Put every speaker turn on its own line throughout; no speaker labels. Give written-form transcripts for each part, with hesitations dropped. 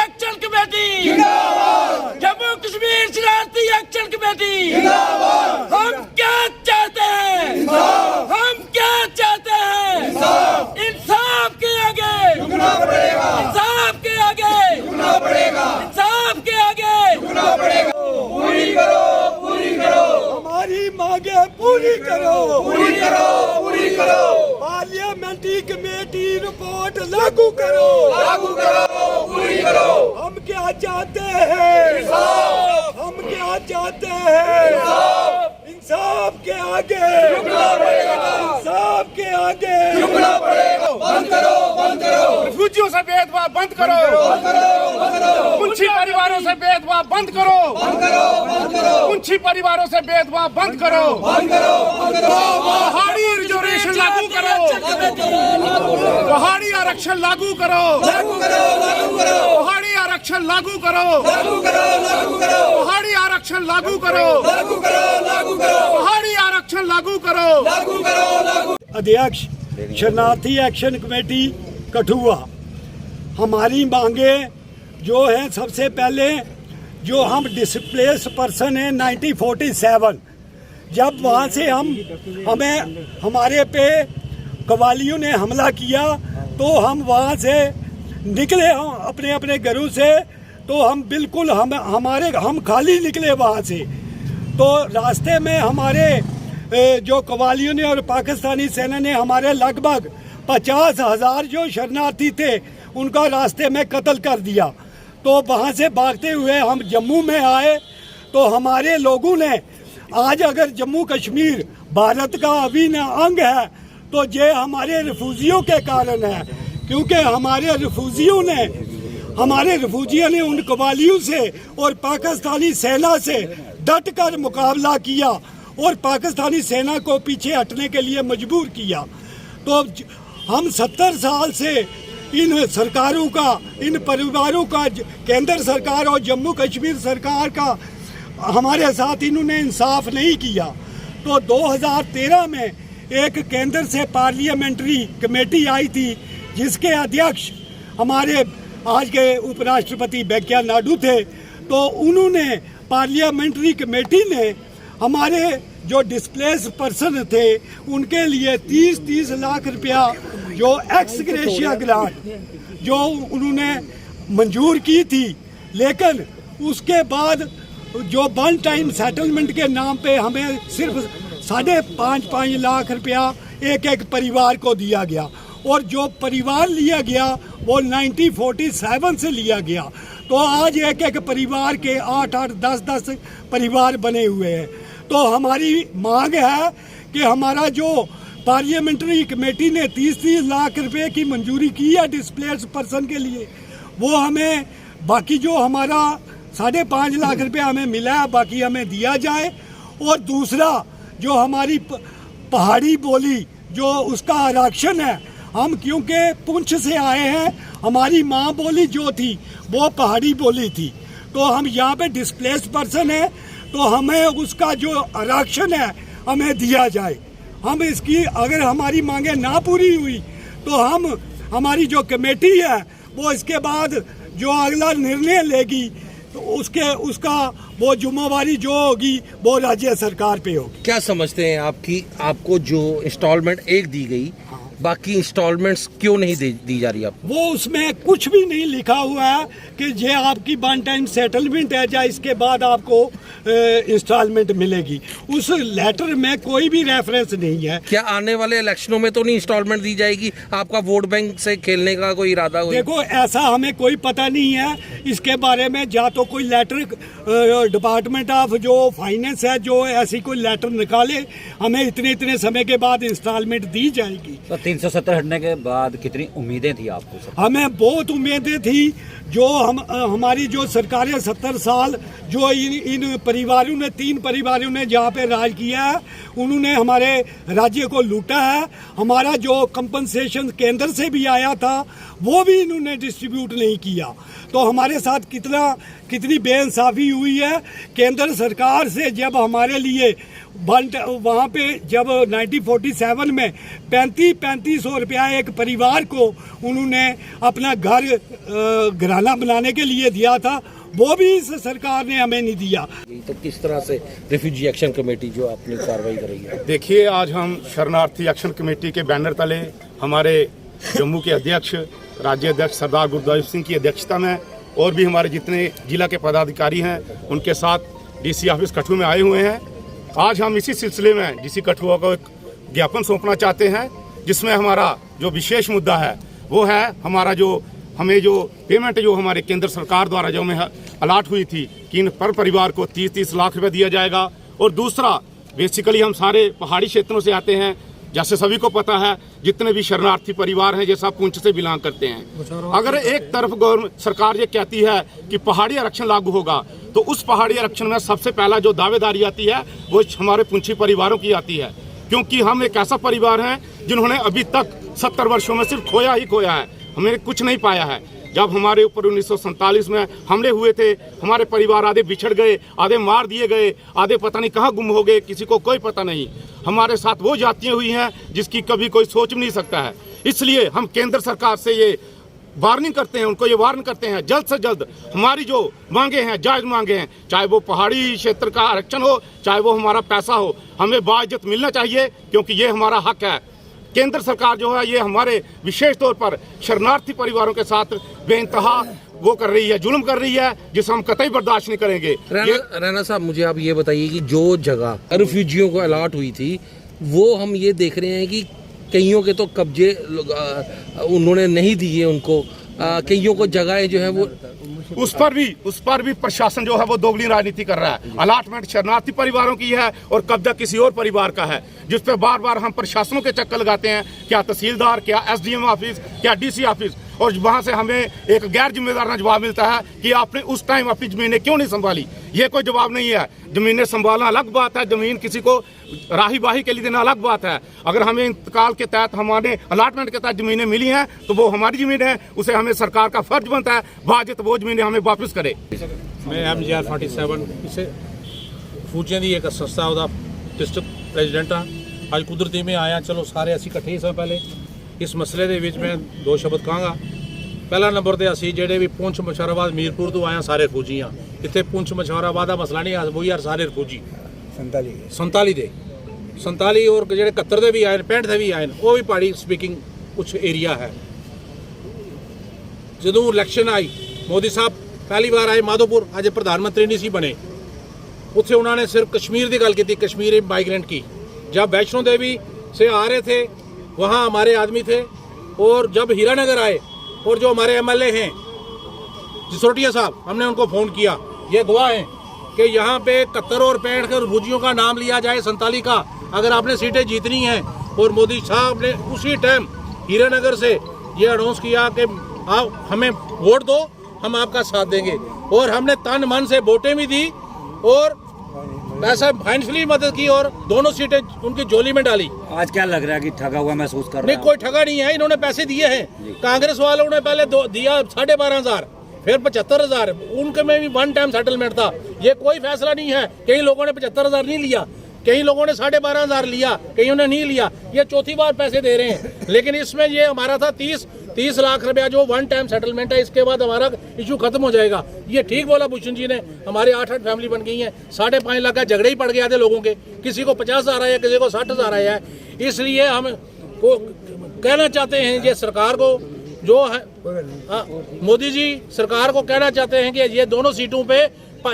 Action committee जिंदाबाद, जम्मू कश्मीर शरारती action committee जिंदाबाद। हम क्या चाहते हैं, हम क्या चाहते हैं, इंसाफ के आगे झुकना पड़ेगा, इंसाफ के आगे झुकना पड़ेगा, इंसाफ के आगे झुकना पड़ेगा। पूरी करो, पूरी करो
हमारी मांगे, पूरी करो,
पूरी करो, पूरी करो।
पार्लियामेंट्री कमेटी रिपोर्ट लागू करो,
लागू करो, पूरी करो।
हम क्या चाहते हैं, हम क्या चाहते हैं, इंसाफ के आगे
झुकना पड़ेगा,
इंसाफ के आगे
झुकना पड़ेगा। बंद करो, बंद करो,
रिफ्यूजियों से भेदभाव बंद करो,
बंद करो, बंद करो,
मुंशी परिवारों से भेदभाव बंद करो,
बंद करो, बंद करो,
मुंशी परिवारों से भेदभाव बंद करो,
बंद करो, बंद करो।
पहाड़ी रिजर्वेशन लागू करो, पहाड़ी आरक्षण लागू करो,
लागू करो, लागू करो,
पहाड़ी आरक्षण लागू करो,
लागू करो, लागू करो,
पहाड़ी आरक्षण लागू करो,
लागू करो, लागू करो,
पहाड़ी आरक्षण लागू करो।
लागू करो, लागू।
अध्यक्ष शरणार्थी एक्शन कमेटी कठुआ, हमारी मांगे जो है, सबसे पहले जो हम डिस्प्लेस पर्सन है 1947, जब वहाँ से हमें हमारे पे कवालियों ने हमला किया तो हम वहाँ से निकले, हम अपने अपने घरों से, तो हम बिल्कुल हम खाली निकले वहाँ से। तो रास्ते में हमारे जो कवालियों ने और पाकिस्तानी सेना ने हमारे लगभग 50,000 जो शरणार्थी थे उनका रास्ते में कत्ल कर दिया। तो वहाँ से भागते हुए हम जम्मू में आए, तो हमारे लोगों ने आज अगर जम्मू कश्मीर भारत का अभिन्न अंग है तो ये हमारे रिफ्यूजियों के कारण है, क्योंकि हमारे रिफ्यूजियों ने उन कवालियों से और पाकिस्तानी सेना से डट कर मुकाबला किया और पाकिस्तानी सेना को पीछे हटने के लिए मजबूर किया। तो हम 70 साल से इन सरकारों का, इन परिवारों का, केंद्र सरकार और जम्मू कश्मीर सरकार का हमारे साथ इन्होंने इंसाफ नहीं किया। तो 2013 में एक केंद्र से पार्लियामेंट्री कमेटी आई थी जिसके अध्यक्ष हमारे आज के उपराष्ट्रपति वेंकैया नायडू थे। तो उन्होंने पार्लियामेंट्री कमेटी ने हमारे जो डिस्प्लेस पर्सन थे उनके लिए 30-30 लाख रुपया जो एक्स ग्रेशिया ग्रांट जो उन्होंने मंजूर की थी, लेकिन उसके बाद जो वन टाइम सेटलमेंट के नाम पे हमें सिर्फ 5.5 लाख रुपया एक एक परिवार को दिया गया, और जो परिवार लिया गया वो 1947 से लिया गया। तो आज एक एक परिवार के 8-8, 10-10 परिवार बने हुए हैं। तो हमारी मांग है कि हमारा जो पार्लियामेंट्री कमेटी ने 30-30 लाख रुपए की मंजूरी की है डिस्प्लेस पर्सन के लिए, वो हमें बाकी जो हमारा 5.5 लाख रुपया हमें मिला है बाकी हमें दिया जाए। और दूसरा जो हमारी पहाड़ी बोली जो उसका आरक्षण है, हम क्योंकि पुंछ से आए हैं, हमारी माँ बोली जो थी वो पहाड़ी बोली थी, तो हम यहाँ पे डिस्प्लेस पर्सन है, तो हमें उसका जो आरक्षण है हमें दिया जाए। हम इसकी अगर हमारी मांगे ना पूरी हुई तो हमारी जो कमेटी है वो इसके बाद जो अगला निर्णय लेगी तो उसका वो जिम्मेवारी जो होगी वो राज्य सरकार पे होगी।
क्या समझते हैं आपको जो इंस्टॉलमेंट एक दी गई, बाकी इंस्टॉलमेंट्स क्यों नहीं दी जा रही आपको?
वो उसमें कुछ भी नहीं लिखा हुआ है कि ये आपकी वन टाइम सेटलमेंट है या इसके बाद आपको इंस्टॉलमेंट मिलेगी। उस लेटर में कोई भी रेफरेंस नहीं है।
क्या आने वाले इलेक्शनों में तो नहीं इंस्टॉलमेंट दी जाएगी? आपका वोट बैंक से खेलने का कोई इरादा?
देखो ऐसा हमें कोई पता नहीं है इसके बारे में, या तो कोई लेटर डिपार्टमेंट ऑफ जो फाइनेंस है जो ऐसी कोई लेटर निकाले हमें इतने समय के बाद इंस्टॉलमेंट दी जाएगी।
तो 370 हटने के बाद कितनी उम्मीदें थी आपको सर?
हमें बहुत उम्मीदें थी। जो हमारी जो सरकारें 70 साल जो इन परिवारों ने, 3 परिवारों ने जहाँ पे राज किया है, उन्होंने हमारे राज्य को लूटा है। हमारा जो कंपनसेशन केंद्र से भी आया था वो भी इन्होंने डिस्ट्रीब्यूट नहीं किया। तो हमारे साथ कितनी बेइंसाफी हुई है। केंद्र सरकार से जब हमारे लिए वहाँ पे जब 1947 में 3500 रुपया एक परिवार को उन्होंने अपना घर खाना बनाने के लिए दिया था, वो भी इस सरकार ने हमें नहीं दिया।
तो किस तरह से रिफ्यूजी एक्शन कमेटी जो अपनी कार्रवाई कर रही है?
देखिए, आज हम शरणार्थी एक्शन कमेटी के बैनर तले हमारे जम्मू के अध्यक्ष, राज्य अध्यक्ष सरदार गुरदेव सिंह की अध्यक्षता में और भी हमारे जितने जिला के पदाधिकारी हैं उनके साथ डीसी ऑफिस कठुआ में आए हुए हैं। आज हम इसी सिलसिले में डीसी कठुआ को एक ज्ञापन सौंपना चाहते हैं, जिसमें हमारा जो विशेष मुद्दा है वो है हमारा हमें जो पेमेंट जो हमारे केंद्र सरकार द्वारा जो हमें अलाट हुई थी कि इन पर परिवार को 30-30 लाख रुपए दिया जाएगा। और दूसरा, बेसिकली हम सारे पहाड़ी क्षेत्रों से आते हैं, जैसे सभी को पता है जितने भी शरणार्थी परिवार हैं ये सब पुंछ से बिलोंग करते हैं। अगर एक तरफ गवर्नमेंट सरकार ये कहती है कि पहाड़ी आरक्षण लागू होगा, तो उस पहाड़ी आरक्षण में सबसे पहला जो दावेदारी आती है वो हमारे पुंछी परिवारों की आती है, क्योंकि हम एक ऐसा परिवार है जिन्होंने अभी तक 70 वर्षों में सिर्फ खोया ही खोया है, हमने कुछ नहीं पाया है। जब हमारे ऊपर 1947 में हमले हुए थे, हमारे परिवार आधे बिछड़ गए, आधे मार दिए गए, आधे पता नहीं कहाँ गुम हो गए, किसी को कोई पता नहीं। हमारे साथ वो जातियाँ हुई हैं जिसकी कभी कोई सोच भी नहीं सकता है। इसलिए हम केंद्र सरकार से ये वार्निंग करते हैं, उनको ये वार्न करते हैं, जल्द से जल्द हमारी जो मांगे हैं, जायज़ मांगे हैं, चाहे वो पहाड़ी क्षेत्र का आरक्षण हो, चाहे वो हमारा पैसा हो, हमें बाइज्जत मिलना चाहिए, क्योंकि ये हमारा हक है। केंद्र सरकार जो है ये हमारे विशेष तौर पर शरणार्थी परिवारों के साथ बेइंतहा वो कर रही है, जुल्म कर रही है, जिसे हम कतई बर्दाश्त नहीं करेंगे।
राणा साहब, मुझे आप ये बताइए कि जो जगह रिफ्यूजियों को अलाट हुई थी वो हम ये देख रहे हैं कि कईयों के तो कब्जे उन्होंने नहीं दिए उनको, कईयों को जगह जो है वो
उस पर भी प्रशासन जो है वो दोगली राजनीति कर रहा है। अलाटमेंट शरणार्थी परिवारों की है और कब्जा किसी और परिवार का है, जिस पे बार बार हम प्रशासनों के चक्कर लगाते हैं, क्या तहसीलदार, क्या एसडीएम ऑफिस, क्या डीसी ऑफिस, और वहां से हमें एक गैर जिम्मेदार जवाब मिलता है कि आपने उस टाइम अपनी जमीनें क्यों नहीं संभाली। ये कोई जवाब नहीं है। जमीनें संभालना अलग बात है, जमीन किसी को राही बाही के लिए देना अलग बात है। अगर हमें इंतकाल के तहत हमारे अलाटमेंट के तहत जमीनें मिली हैं तो वो हमारी जमीन है, उसे हमें सरकार का फर्ज बनता है बाजित वो जमीनें हमें वापस करे।
मैं MGR 47 इसे फूजियां दी एक संस्था ਉਹਦਾ डिस्ट्रिक्ट प्रेजिडेंट हाँ। ਅੱਜ ਕੁਦਰਤੀ में आया, चलो सारे ਅਸੀਂ ਇਕੱਠੇ ਸਾਂ। ਪਹਿਲੇ इस मसले ਦੇ ਵਿੱਚ मैं 2 शब्द ਕਹਾਂਗਾ। ਪਹਿਲਾ ਨੰਬਰ ਤੇ ਅਸੀਂ ਜਿਹੜੇ ਵੀ ਪੁੰਛ ਮੁਸ਼ਰਾਬਾਦ ਮੀਰਪੁਰ ਤੋਂ ਆਇਆ ਸਾਰੇ ਫੌਜੀ ਆ। ਇੱਥੇ ਪੁੰਛ ਮੁਸ਼ਰਾਬਾਦ ਦਾ ਮਸਲਾ ਨਹੀਂ ਆ, ਉਹ ਯਾਰ ਸਾਰੇ ਫੌਜੀ 47 ਦੇ 47 और ਜਿਹੜੇ 71 ਦੇ ਵੀ ਆਏ, 65 ਦੇ ਵੀ ਆਏ, ਉਹ ਵੀ ਪਹਾੜੀ ਸਪੀਕਿੰਗ ਕੁਝ ਏਰੀਆ ਹੈ। ਜਦੋਂ ਇਲੈਕਸ਼ਨ ਆਈ, ਮੋਦੀ ਸਾਹਿਬ ਪਹਿਲੀ ਵਾਰ ਆਏ ਮਾਧੋपुर, ਅੱਜ प्रधान मंत्री नहीं सी बने। उत्थे उन्होंने सिर्फ कश्मीर की गल की, कश्मीर माइग्रेंट की। जब वैष्णो देवी से आ रहे थे वहाँ हमारे आदमी थे, और जब हीरानगर आए और जो हमारे MLA हैं सिसोदिया साहब, हमने उनको फ़ोन किया, ये गवाह हैं कि यहाँ पे 71 और 65 के भुजियों का नाम लिया जाए, 47 का, अगर आपने सीटें जीतनी हैं। और मोदी साहब ने उसी टाइम हीरानगर से ये अनाउंस किया कि आप हमें वोट दो, हम आपका साथ देंगे। और हमने तन मन से वोटें भी दी और पैसा फाइनेंशियली मदद की और दोनों सीटें उनकी झोली में डाली।
आज क्या लग रहा है कि ठगा हुआ महसूस कर रहे
नहीं,
हैं?
कोई ठगा नहीं है, इन्होंने पैसे दिए हैं। कांग्रेस वालों ने पहले दिया 12,500, फिर 75,000, उनके में भी वन टाइम सेटलमेंट था। ये कोई फैसला नहीं है। कई लोगों ने 75,000 नहीं लिया, कई लोगों ने 12,500 लिया, कईयों ने नहीं लिया। ये चौथी बार पैसे दे रहे हैं। लेकिन इसमें ये हमारा था 30 लाख रुपया जो वन टाइम सेटलमेंट है, इसके बाद हमारा इशू खत्म हो जाएगा। ये ठीक बोला भूषण जी ने। हमारे 8 फैमिली बन गई हैं, 5.5 लाख का झगड़े ही पड़ गया थे लोगों के, किसी को 50,000 आया, किसी को 60,000 आया है। इसलिए हम को कहना चाहते हैं ये सरकार को, जो है मोदी जी सरकार को कहना चाहते हैं कि ये दोनों सीटों पे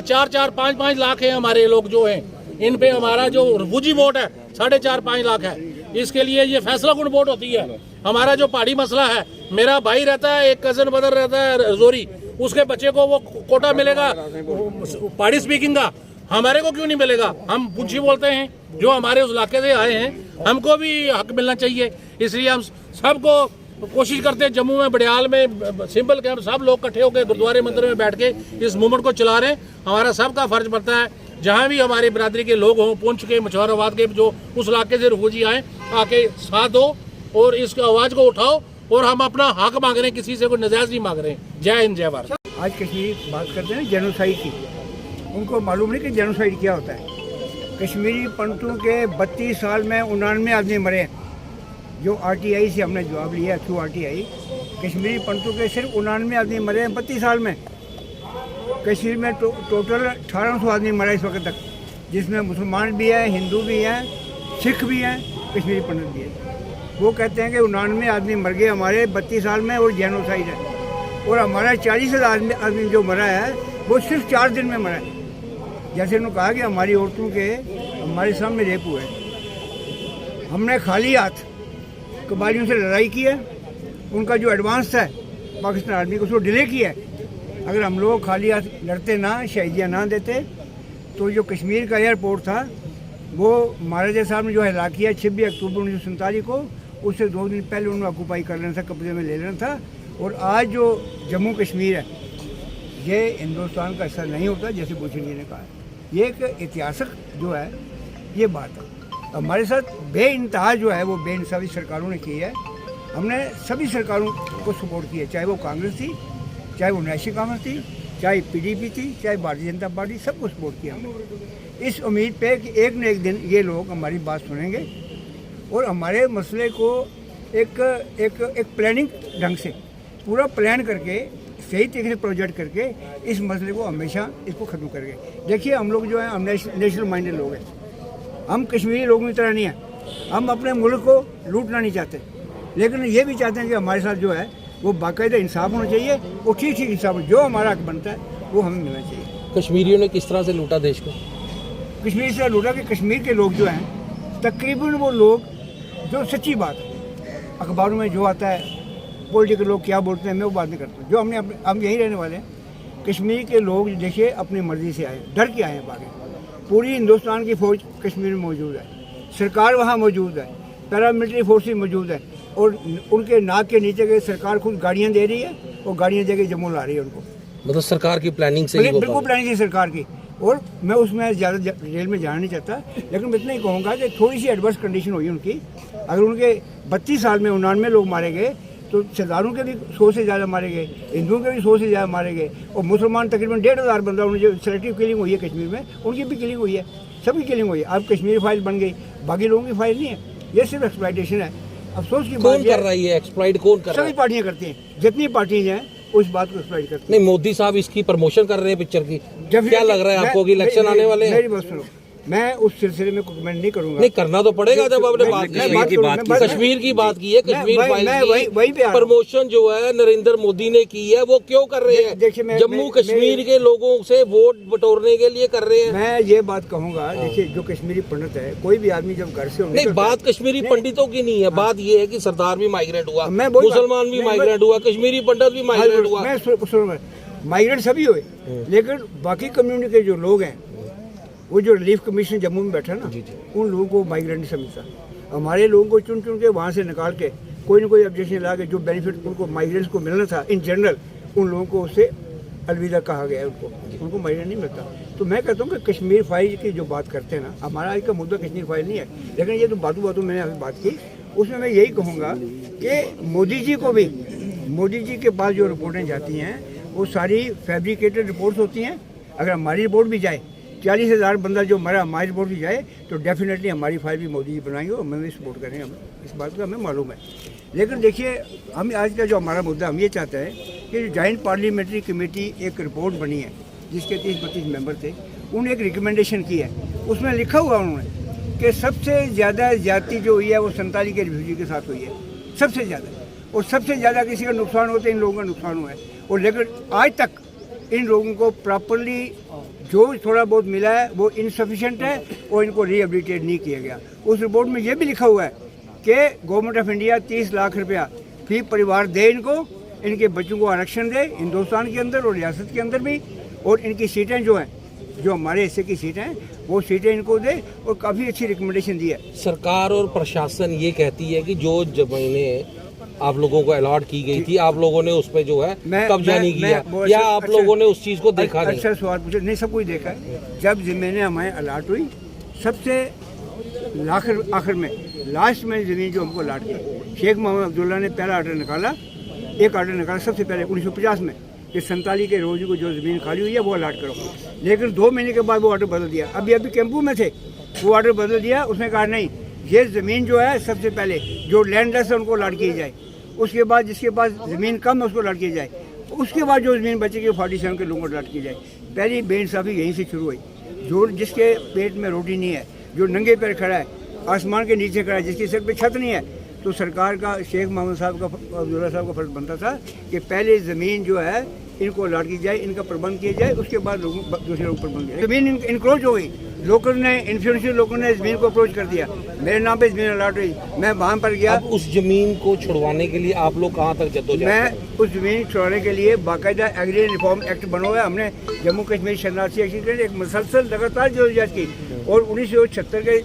4-4, 5-5 लाख है हमारे लोग जो हैं, इन पे हमारा जो रिफ्यूजी वोट है 4.5-5 लाख है। इसके लिए ये फैसला कुन वोट होती है। हमारा जो पहाड़ी मसला है, मेरा भाई रहता है, एक कजन ब्रदर रहता है रजौरी, उसके बच्चे को वो कोटा मिलेगा पहाड़ी स्पीकिंग का, हमारे को क्यों नहीं मिलेगा? हम पुंछी बोलते हैं, जो हमारे उस इलाके से आए हैं, हमको भी हक मिलना चाहिए। इसलिए हम सबको कोशिश करते हैं, जम्मू में, बड़ियाल में, सिंपल कैंप, सब लोग इकट्ठे होकर गुरुद्वारे मंदिर में बैठ के इस मूवमेंट को चला रहे हैं। हमारा सबका फर्ज बनता है, जहाँ भी हमारी बरादरी के लोग हों, पुंछ के, मुशौराबाद के, जो उस इलाके से रिफ्यूजी आए, आके साथ दो और इस आवाज़ को उठाओ। और हम अपना हक मांग रहे हैं, किसी से कोई नजायज नहीं मांग रहे हैं। जय हिंद, जय भारत।
आज कश्मीर बात करते हैं जेनोसाइड की, उनको मालूम नहीं कि जेनोसाइड क्या होता है। कश्मीरी पंडितों के 32 साल में 99 आदमी मरे। जो RTI से हमने जवाब लिया, थ्रू RTI, कश्मीरी पंडितों के सिर्फ 99 आदमी मरे हैं 32 साल में। कश्मीर में टोटल 1800 आदमी मरा इस वक्त तक, जिसमें मुसलमान भी हैं, हिंदू भी हैं, सिख भी हैं, कश्मीरी पंडित भी हैं। वो कहते हैं कि 99 आदमी मर गए हमारे 32 साल में और जेनोसाइड है। और हमारा 40,000 आदमी जो मरा है वो सिर्फ 4 दिन में मरा है। जैसे उन्होंने कहा कि हमारी औरतों के हमारे सामने रेप हुए, हमने खाली हाथ कबालियों से लड़ाई की है। उनका जो एडवांस था पाकिस्तान आर्मी को उसको डिले किया है। अगर हम लोग खाली हाथ लड़ते ना, शहीदियाँ ना देते, तो जो कश्मीर का एयरपोर्ट था वो महाराजा साहब ने जो हला किया 26 अक्टूबर 1947 को, उससे 2 दिन पहले उन्होंने ऑक्यूपाई कर लेना था, कब्जे में ले लेना था। और आज जो जम्मू कश्मीर है ये हिंदुस्तान का हिस्सा नहीं होता, जैसे भूषण जी ने कहा है। ये एक ऐतिहासिक जो है ये बात है। हमारे साथ बेइंतहा जो है वो बेइंसाफी सरकारों ने की है। हमने सभी सरकारों को सपोर्ट किया, चाहे वो कांग्रेस थी, चाहे वो नेशनल कांग्रेस थी, चाहे पीडीपी थी, चाहे भारतीय जनता पार्टी, सबको सपोर्ट किया हमने, इस उम्मीद पे कि एक न एक दिन ये लोग हमारी बात सुनेंगे और हमारे मसले को एक प्लानिंग ढंग से पूरा प्लान करके सही तरीके से प्रोजेक्ट करके इस मसले को हमेशा इसको ख़त्म करेंगे। देखिए हम लोग जो है हम नेशनल माइंडेड लोग हैं, हम कश्मीरी लोगों की तरह नहीं हैं। हम अपने मुल्क को लूटना नहीं चाहते, लेकिन ये भी चाहते हैं कि हमारे साथ जो है वो बाकायदा इंसाफ होना चाहिए, वो ठीक इंसाफ जो हमारा हक बनता है वो हमें मिलना चाहिए।
कश्मीरियों ने किस तरह से लूटा देश को?
कश्मीर से लूटा कि कश्मीर के लोग जो हैं तकरीबन वो लोग जो सच्ची बात अखबारों में जो आता है, पॉलिटिकल लोग क्या बोलते हैं, मैं वो बात नहीं करता। जो हम यहीं रहने वाले हैं, कश्मीर के लोग देखिए अपनी मर्जी से आए, डर के आए हैं बाकी। पूरी हिंदुस्तान की फ़ौज कश्मीर में मौजूद है, सरकार वहाँ मौजूद है, पैरामिलिट्री फोर्सेस मौजूद है और उनके नाक के नीचे के सरकार खुद गाड़ियाँ दे रही है और गाड़ियाँ दे के जम्मू ला रही है उनको।
मतलब सरकार की प्लानिंग से
बिल्कुल प्लानिंग है सरकार की। और मैं उसमें ज़्यादा डिटेल में जाना नहीं चाहता, लेकिन मैं इतना ही कहूँगा कि थोड़ी सी एडवर्स कंडीशन हुई उनकी। अगर उनके 32 साल में 99 लोग मारे गए तो सरदारों के भी 100 से ज़्यादा मारे गए, हिंदुओं के भी 100 से ज़्यादा मारे गए और मुसलमान तकरीबन 1,500 बंदा उन्हें जो सेलेक्टिव किलिंग हुई है कश्मीर में, उनकी भी किलिंग हुई है, सबकी किलिंग हुई है। अब कश्मीर फाइल बन गई, बाकी लोगों की फाइल नहीं है। ये सिर्फ एक्सप्लॉइटेशन है। अफसोस की बात
कौन कर रहा है ये एक्सप्लॉइट? कौन कर रहा है?
सभी पार्टियां करती हैं, जितनी पार्टीज हैं उस बात को एक्सप्लॉइट करती हैं।
नहीं, मोदी साहब इसकी प्रमोशन कर रहे हैं पिक्चर की। क्या लग रहा है आपको कि इलेक्शन आने वाले हैं?
मेरी बात सुनो, मैं उस सिलसिले में कोई कमेंट नहीं करूंगा।
नहीं करना तो पड़ेगा जब आपने बात की, कश्मीर की बात की है, कश्मीर फाइल की प्रमोशन जो है नरेंद्र मोदी ने की है, वो क्यों कर रहे हैं? जम्मू कश्मीर के लोगों से वोट बटोरने के लिए कर रहे हैं।
मैं ये बात कहूंगा, देखिए जो कश्मीरी पंडित है, कोई भी आदमी जब घर से
नहीं, बात कश्मीरी पंडितों की नहीं है, बात ये है कि सरदार भी माइग्रेट हुआ, मुसलमान भी माइग्रेट हुआ, कश्मीरी पंडित भी माइग्रेट हुआ।
माइग्रेट सभी हुए, लेकिन बाकी कम्युनिटी के जो लोग हैं, वो जो रिलीफ कमीशन जम्मू में बैठा ना, उन लोगों को माइग्रेंट नहीं समझता। हमारे लोगों को चुन चुन के वहाँ से निकाल के कोई ना कोई ऑब्जेक्शन ला के जो बेनिफिट उनको माइग्रेंट्स को मिलना था इन जनरल, उन लोगों को उससे अलविदा कहा गया है। उनको माइग्रेंट नहीं मिलता। तो मैं कहता हूँ कि कश्मीर फाइल की जो बात करते हैं ना, हमारा आज का मुद्दा कश्मीर फाइल नहीं है, लेकिन ये तो बातों मैंने अभी बात की, उसमें मैं यही कहूँगा कि मोदी जी को भी, मोदी जी के पास जो रिपोर्टें जाती हैं वो सारी फैब्रिकेटेड रिपोर्ट्स होती हैं। अगर हमारी रिपोर्ट भी जाए, 40,000 बंदा जो मरा हमारी रिपोर्ट भी जाए, तो डेफिनेटली हमारी फाइल भी मोदी जी बनाएंगे और हमें भी सपोर्ट करेंगे। हम इस बात का हमें मालूम है। लेकिन देखिए, हम आज का जो हमारा मुद्दा, हम ये चाहते हैं कि जॉइंट पार्लियामेंट्री कमेटी एक रिपोर्ट बनी है जिसके 30-32 मेंबर थे, उन्होंने एक रिकमेंडेशन की है। उसमें लिखा हुआ उन्होंने कि सबसे ज़्यादा ज्यादती जो हुई है वो संताली के रिफ्यूजी के साथ हुई है, सबसे ज़्यादा। और सबसे ज़्यादा किसी का नुकसान होता है, इन लोगों का नुकसान हुआ है। और लेकिन आज तक इन लोगों को प्रॉपरली जो थोड़ा बहुत मिला है वो इनसफिशिएंट है और इनको रिहेबिलिटेट नहीं किया गया। उस रिपोर्ट में ये भी लिखा हुआ है कि गवर्नमेंट ऑफ इंडिया 30 लाख रुपया फी परिवार दे इनको, इनके बच्चों को आरक्षण दे हिंदुस्तान के अंदर और रियासत के अंदर भी, और इनकी सीटें जो हैं, जो हमारे हिस्से की सीटें हैं, वो सीटें इनको दे। और काफ़ी अच्छी रिकमेंडेशन दी है।
सरकार और प्रशासन ये कहती है कि जो जमीनें आप लोगों को अलॉट की गई थी, आप लोगों ने उस पर जो है कब्जा नहीं किया, या आप लोगों ने उस चीज़ को देखा नहीं?
अच्छा सवाल पूछे, नहीं सब कुछ देखा है। जब ज़मीनें हमें अलॉट हुई, सबसे आखिर में लास्ट में ज़मीन जो हमको अलॉट की, शेख मोहम्मद अब्दुल्ला ने पहला ऑर्डर निकाला, एक ऑर्डर निकाला सबसे पहले 1950 में कि संताली के रोजी को जो ज़मीन खाली हुई है वो अलॉट करो। लेकिन 2 महीने के बाद वो ऑर्डर बदल दिया। अभी कैंपू में थे, वो ऑर्डर बदल दिया। उसने कहा नहीं, ये ज़मीन जो है सबसे पहले जो लैंडलेस है उनको अलॉट की जाए। उसके बाद जिसके पास ज़मीन कम है उसको लौट की जाए, उसके बाद जो ज़मीन बचेगी 47 के लोगों को लौट की जाए। पहली बेइंसाफ़ी यहीं से शुरू हुई। जो जिसके पेट में रोटी नहीं है, जो नंगे पैर खड़ा है, आसमान के नीचे खड़ा है, जिसकी सिर पे छत नहीं है, तो सरकार का, शेख मोहम्मद साहब का, अब्दुल्ला साहब का फर्ज बनता था कि पहले ज़मीन जो है इनको अलॉट की जाए, इनका प्रबंध किया जाए, उसके बाद लोगों दूसरे लोग प्रबंध किया। ज़मीन इंक्रोच हो गई, लोगों ने, इन्फ्लुएंशियल लोगों ने ज़मीन को अप्रोच कर दिया, मेरे नाम पे ज़मीन अलॉट हुई, मैं वहाँ पर गया।
अब उस जमीन को छुड़वाने के लिए आप लोग कहाँ तक जद्दोजहद?
मैं उस ज़मीन छुड़ाने के लिए बाकायदा एग्री रिफॉर्म एक्ट बना हुआ है। हमने जम्मू कश्मीर शरणार्थी एक्ट के लिए एक मुसलसल लगातार जदोजहद की, और 1976 के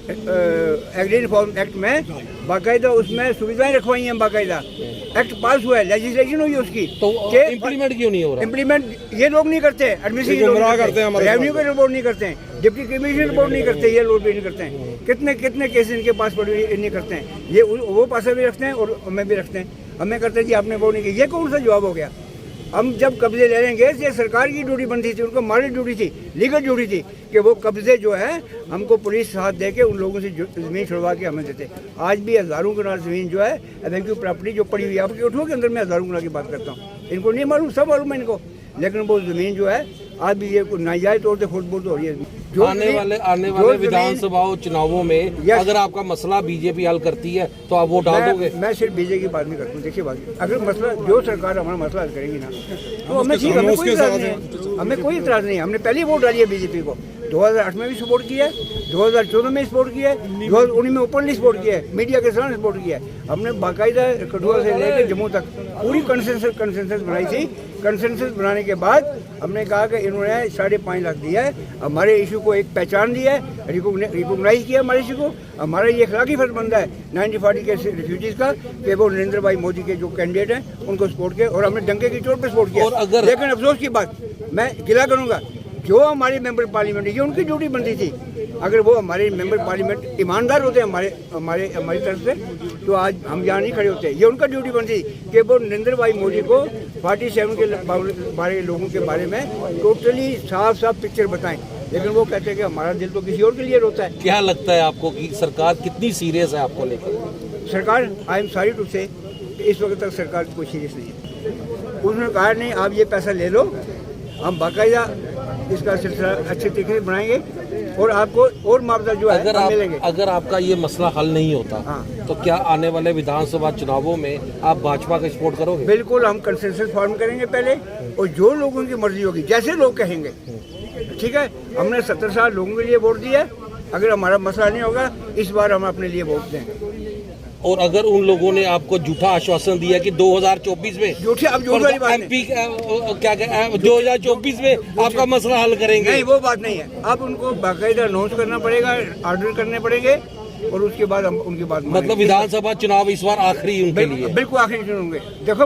एग्री रिफॉर्म एक्ट में बाकायदा उसमें सुविधाएं रखवाई हैं, बाकायदा एक्ट पास हुआ है, लेजिस्लेशन हुई है उसकी।
तो इम्प्लीमेंट क्यों नहीं हो रहा?
इम्प्लीमेंट ये लोग नहीं करते, एडमिनिस्ट्रेशन करते हैं, रेवेन्यू के रिपोर्ट नहीं करते हैं, डिप्टी कमिश्नर रिपोर्ट नहीं करते, ये लोग भी नहीं करते हैं। कितने कितने केस इनके पास पड़े हुए नहीं करते हैं, ये वो पासा भी रखते हैं और हमें भी रखते हैं। हमें करते हैं जी आपने वो नहीं किया, ये कौन सा जवाब हो गया? हम जब कब्जे ले लेंगे, ये सरकार की ड्यूटी बनती थी, उनको हमारी ड्यूटी थी, लीगल ड्यूटी थी कि वो कब्जे जो है हमको पुलिस साथ दे के उन लोगों से ज़मीन छुड़वा के हमें देते। आज भी हज़ारों कनाल ज़मीन जो है एवेन्यू प्रॉपर्टी जो पड़ी हुई है आपकी ओठों के अंदर, मैं हज़ारों कनाल की बात करता हूँ, इनको नहीं मालूम, सब मालूम है इनको, लेकिन वो ज़मीन जो है आज भी ये नाजायज़ तौर से खुद हो रही है। जो
आने वाले विधानसभा चुनावों में अगर आपका मसला बीजेपी हल करती है तो आप वोट डाल दोगे?
मैं सिर्फ बीजेपी की बात नहीं करता हूँ। देखिए बात, अगर मसला जो सरकार हमारा मसला हल करेगी ना, तो हमें ठीक, हमें कोई इतराज़ नहीं है, हमें कोई इतराज़ नहीं है। हमने पहले वोट डाली है बीजेपी को, 2008 में भी सपोर्ट किया है, 2014 में सपोर्ट किया है, 2019 में ओपनली सपोर्ट किया है, मीडिया के साथ सपोर्ट किया है। हमने बाकायदा कठुआ से लेकर जम्मू तक पूरी कंसेंसस बनाई थी। कंसेंसस बनाने के बाद हमने कहा कि इन्होंने 5.5 लाख दिया है, हमारे इशू को एक पहचान दी है, रिकॉग्नाइज किया हमारे इशू को। हमारा ये अखलाकी फर्ज बनता है 1940 के रिफ्यूजीज का कि वो नरेंद्र भाई मोदी के जो कैंडिडेट हैं उनको सपोर्ट किया, और हमने डंके की चोट पर सपोर्ट किया। लेकिन अफसोस की बात मैं गिला करूँगा, जो हमारे मेंबर पार्लियामेंट, ये उनकी ड्यूटी बनती थी, अगर वो हमारे मेंबर पार्लियामेंट ईमानदार होते हमारी तरफ से, तो आज हम यहाँ नहीं खड़े होते। ये उनका ड्यूटी बनती थी कि वो नरेंद्र भाई मोदी को 47 के बारे लोगों के बारे में टोटली साफ पिक्चर बताएं, लेकिन वो कहते हैं कि हमारा दिल तो किसी और के लिए रोता है।
क्या लगता है आपको कि सरकार कितनी सीरियस है आपको लेकर?
सरकार, आई एम सॉरी टू से, इस वक्त तक सरकार कोई सीरियस नहीं है। उन्होंने कहा नहीं आप ये पैसा ले लो, हम बाकायदा इसका सिलसिला अच्छे तरीके से बनाएंगे और आपको और मुआवजा जो है हम मिलेंगे।
अगर आपका ये मसला हल नहीं होता,
हाँ, तो
क्या आने वाले विधानसभा चुनावों में आप भाजपा का सपोर्ट करोगे?
बिल्कुल, हम कंसेंसस फॉर्म करेंगे पहले, और जो लोगों की मर्जी होगी, जैसे लोग कहेंगे, ठीक है। हमने 70 साल लोगों के लिए वोट दिया, अगर हमारा मसला नहीं होगा इस बार हम अपने लिए वोट देंगे।
और अगर उन लोगों ने आपको झूठा आश्वासन दिया कि 2024 में
झूठे, अब झूठ वाली बात
MP क्या 2024 में आपका मसला हल करेंगे,
नहीं, वो बात नहीं है। अब उनको बाकायदा अनाउंस करना पड़ेगा, ऑर्डर करने पड़ेंगे, और उसके बाद हम उनकी बात,
मतलब विधानसभा चुनाव इस बार आखिरी उनके लिए,
बिल्कुल आखिरी होंगे। देखो